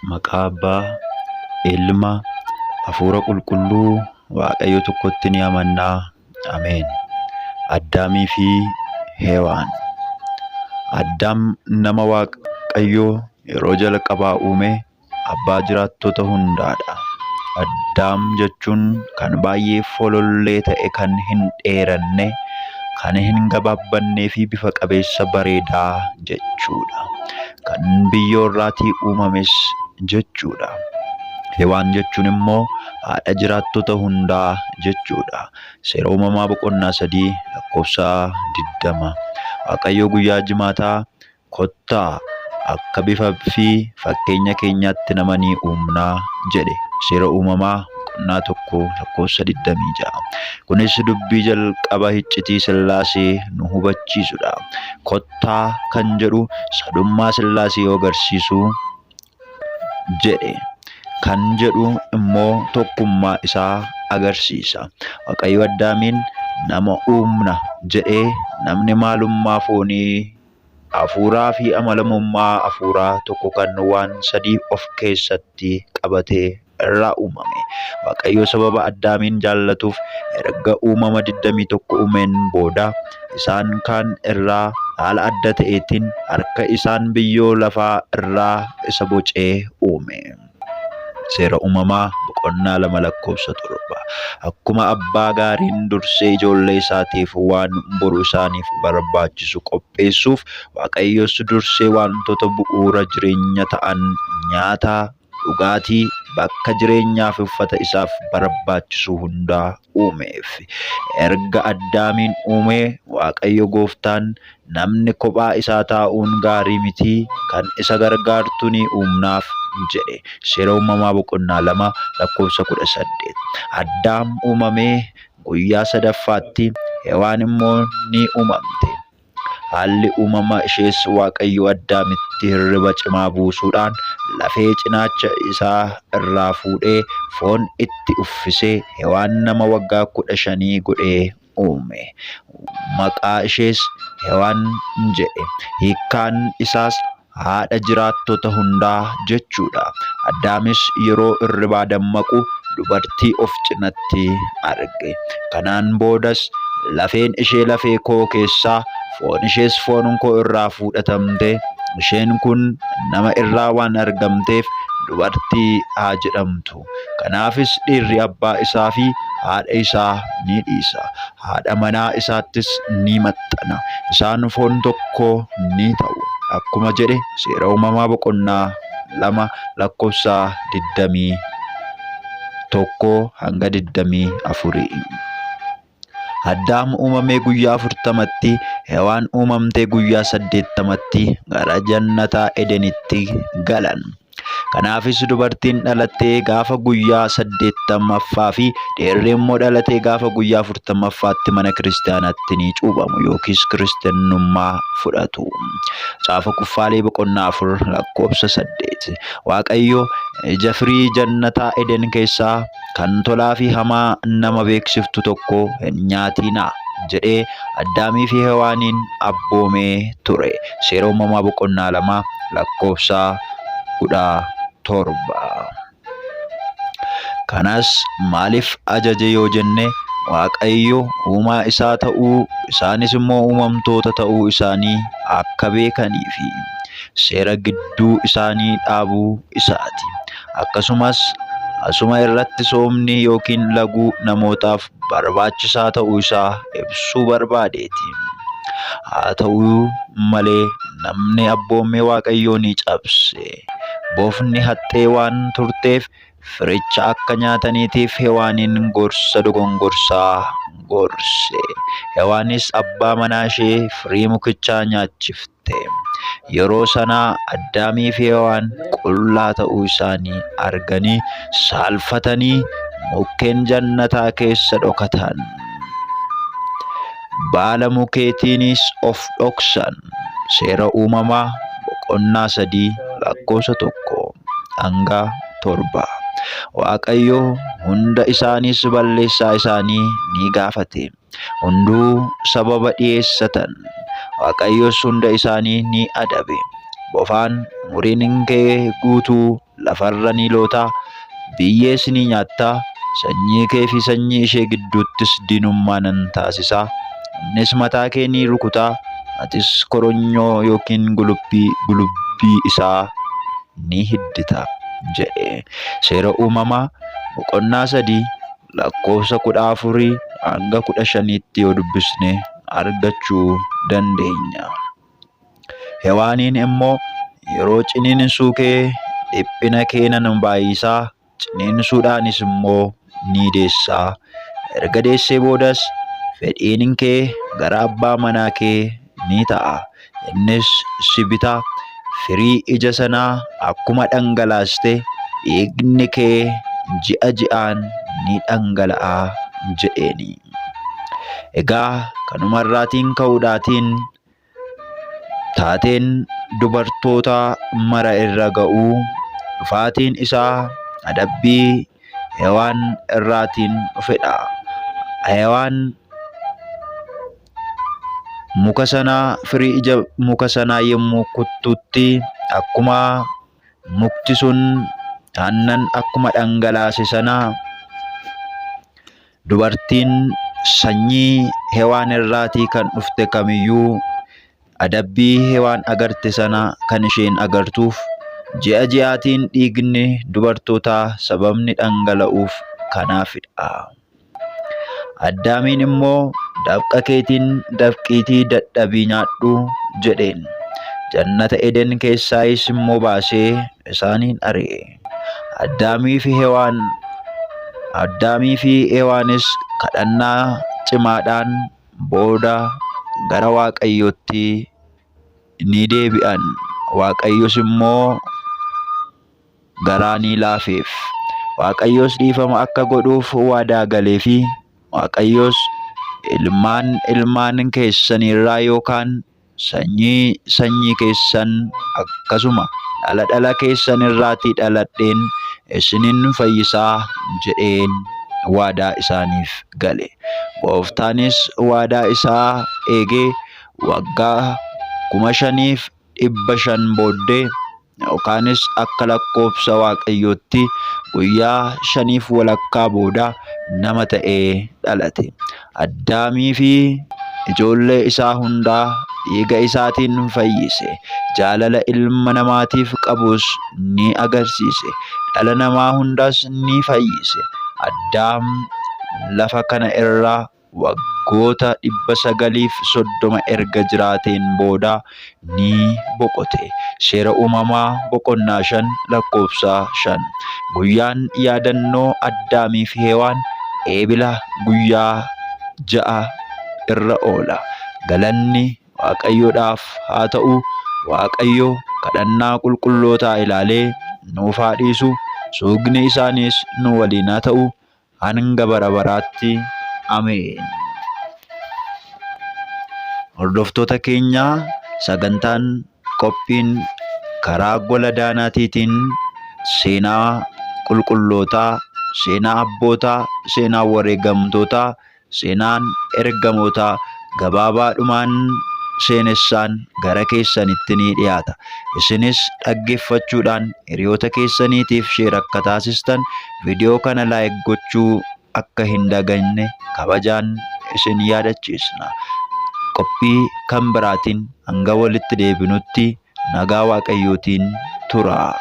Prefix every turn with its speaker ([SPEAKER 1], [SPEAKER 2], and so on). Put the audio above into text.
[SPEAKER 1] Maqaa Abbaa, Ilma, Hafuura Qulqulluu, Waaqayyo tokkotti ni amannaa. Ameen. Addaamii fi Heewaan. Addaam nama Waaqayyo yeroo jalqabaa uume abbaa jiraattota hundaadha. Addaam jechuun kan baay'ee folollee ta'e, kan hin dheeranne, kan hin gabaabbannee fi bifa qabeessa bareedaa jechuudha. Kan biyyoo irraatii uumames jechuudha. Heewaan jechuun immoo haadha jiraattota hundaa jechuudha. Seera uumamaa boqonnaa 3 lakkoofsa 20. Waaqayyo guyyaa jimaataa kottaa akka bifa fi fakkeenya keenyaatti nama ni uumnaa jedhe. Seera uumamaa boqonnaa 1 lakkoofsa 26. Kunis dubbii jalqaba iccitii Sillaasee nu hubachiisudha. Kottaa kan jedhu sadummaa Sillaasee agarsiisu jedhe. Kan jedhu immoo tokkummaa isaa agarsiisa. Waaqayyo Addaamiin nama uumna jedhee namni maalummaa foonii, hafuuraa fi amalamummaa hafuuraa tokko kan waan sadii of keessatti qabatee irraa uumame. Waaqayyo sababa Addaamiin jaallatuuf erga uumama 21 uumeen booda isaan kaan irraa haala adda ta'eetiin harka isaan biyyoo lafaa irraa isa bocee uume. Seera uumamaa boqonnaa 2 lakkoofsa 7. Akkuma abbaa gaariin dursee ijoollee isaatiif waan boru isaaniif barbaachisu qopheessuuf, Waaqayyos dursee wantoota bu'uura jireenya ta'an nyaata, dhugaatii, bakka jireenyaa fi uffata isaaf barbaachisu hundaa uumeef. Erga Addaamiin uume Waaqayyo Gooftaan namni kophaa isaa taa'uun gaarii miti, kan isa gargaartu ni uumnaaf jedhe. Seera uumamaa boqonnaa 2 lakkoofsa 18. Addaam uumamee guyyaa sadaffaatti, Heewaan immoo ni uumamte. Haalli uumama ishees Waaqayyo Addaamitti hirriba cimaa buusuudhaan lafee cinaacha isaa irraa fuudhee foon itti uffisee Heewaan nama waggaa 15 godhee uume. Maqaa ishees Heewaan jedhe. Hiikkaan isaas haadha jiraattota hundaa jechuudha. Addaamis yeroo hirribaa dammaqu dubartii of cinatti arge. Kanaan boodas lafeen ishee lafee koo keessaa, foon ishees foon koo irraa fudhatamte. Isheen kun nama irraa waan argamteef dubartii haa jedhamtu. Kanaafis dhiirri abbaa isaa fi haadha isaa ni dhiisa, haadha manaa isaattis ni maxxana, isaan foon tokko ni ta'u. Akkuma jedhe seera uumamaa boqonnaa 2 lakkoofsa 21 hanga 24. Addaam uumamee guyyaa 40tti, Heewaan uumamtee guyyaa 80tti gara jannataa Edenitti galan. Kanaafis dubartiin dhalattee gaafa guyyaa 80ffaa fi dhiirri immoo dhalatee gaafa guyyaa 40ffaatti mana kiristaanaatti ni cuubamu yookiis kiristaanummaa fudhatu. Caafa Kuffaalee boqonnaa 4 lakkoofsa 8. Waaqayyo ija firii jannataa Eden keessaa kan tolaa fi hamaa nama beeksiftu tokko hin nyaatinaa jedhee Addaamii fi Heewaaniin abboomee ture. Seera uumamaa boqonnaa 2 lakkoofsa 17. Kanas maaliif ajaje yoo jenne, Waaqayyo uumaa isaa ta'uu, isaanis immoo uumamtoota ta'uu isaanii akka beekaniifi seera gidduu isaanii dhaabuu isaati. Akkasumas asuma irratti soomni yookiin laguu namootaaf barbaachisaa ta'uu isaa ibsuu barbaadeeti. Haa ta'uu malee namni abboomee Waaqayyoo ni cabse. Boofni haxxee waan turteef firicha akka nyaataniitiif Heewaaniin gorsa dogongorsaa gorse. Heewaanis abbaa manaa ishee firii mukichaa nyaachifte. Yeroo sanaa Addaamii fi Heewaan qullaa ta'uu isaanii arganii saalfatanii mukkeen jannataa keessa dhokatan. Baala mukeetiinis of dhoksan. Seera uumamaa boqonnaa 3 lakkoofsa 1 hanga 7. Waaqayyo hunda isaaniis balleessaa isaanii ni gaafate. Hunduu sababa dhiyeessatan. Waaqayyos hunda isaanii ni adabe. Bofaan umuriin kee guutuu lafarra Niilootaa, biyyees ni nyaattaa, sanyii kee fi sanyii ishee gidduuttis diinummaa nan taasisaa. Innis mataa kee ni rukutaa, atis koronyoo yookiin gulubbii isaa ni hiddita jedhe. Seera uumamaa boqonnaa 3 lakkoofsa 14 hanga 15tti yoo dubbisne argachuu dandeenya. Hewaaniin immoo yeroo ciniinsuu kee dhiphina kee nan baay'isaa, ciniinsuudhaanis immoo ni deessaa. Erga deessee boodas fedhiin kee gara abbaa manaa kee ni ta'a. Innis si bitaa, firii ija sanaa akkuma dhangalaaste dhiigni kee ji'a ji'aan ni dhangala'a jedheeni. Egaa kanumarraatiin ka'uudhaatiin taateen dubartoota mara irra ga'uu dhufaatiin isaa adabbii Hewaan irraatiin dhufedha. Hewaan muka sanaa, firii ija muka sanaa yommuu kuttutti akkuma mukti sun aannan akkuma dhangalaase sana dubartiin sanyii Hewaan irraatii kan dhufte kamiyyuu adabbii Hewaan agarte sana kan isheen agartuuf ji'a ji'aatiin dhiigni dubartootaa sababni dhangala'uuf kanaafidha. Addaamiin immoo dafqa keetiin dafqiitii dadhabii nyaadhu jedheen. Jannata Eden keessaayis immoo baasee isaaniin ari'e. Addaamii fi Hewaanis kadhannaa cimaadhaan booda gara Waaqayyootti ni deebi'an. Waaqayyos immoo garaa ni laafeef. Waaqayyos dhiifama akka godhuuf waadaa galeefi Waaqayyos ilmaan keessanirraa yookaan sanyii keessan akkasuma dhala keessanirraatii dhaladheen isinin fayyisaa jedheen waadaa isaaniif gale. Gooftaanis waadaa isaa eegee waggaa 5,500 booddee yookaanis akka lakkoofsa Waaqayyootti guyyaa 5 walakkaa booda nama ta'ee dhalate. Addaamii fi ijoollee isaa hundaa dhiiga isaatiin fayyise. Jaalala ilma namaatiif qabus ni agarsiise. Dhala namaa hundas ni fayyise. Addaam lafa kana irraa waggoota 930 erga jiraateen booda ni boqote. Seera uumamaa boqonnaa 5 lakkoofsa 5. Guyyaan yaadannoo Addaamii fi Hewaan eebila guyyaa 6 irra oola. Galanni Waaqayyoodhaaf haa ta'u. Waaqayyo kadhannaa qulqullootaa ilaalee nuuf haa dhiisu. Suugni isaanis nu waliin haa ta'u hanga bara baraatti. Ameen. Hordoftoota keenya, sagantaan qophiin karaa gola daanaatiitiin seenaa qulqullootaa, seenaa abbootaa, seenaa wareegamtootaa, seenaan ergamootaa gabaabaadhumaan seenessaan gara keessanitti ni dhiyaata. Isinis dhaggeeffachuudhaan hiriyoota keessaniitiif sheer akka taasistan viidiyoo kana laayik gochuu akka hin dagannee kabajaan isin yaadachiisna. Qophii kan biraatiin hanga walitti deebinutti nagaa Waaqayyootiin turaa.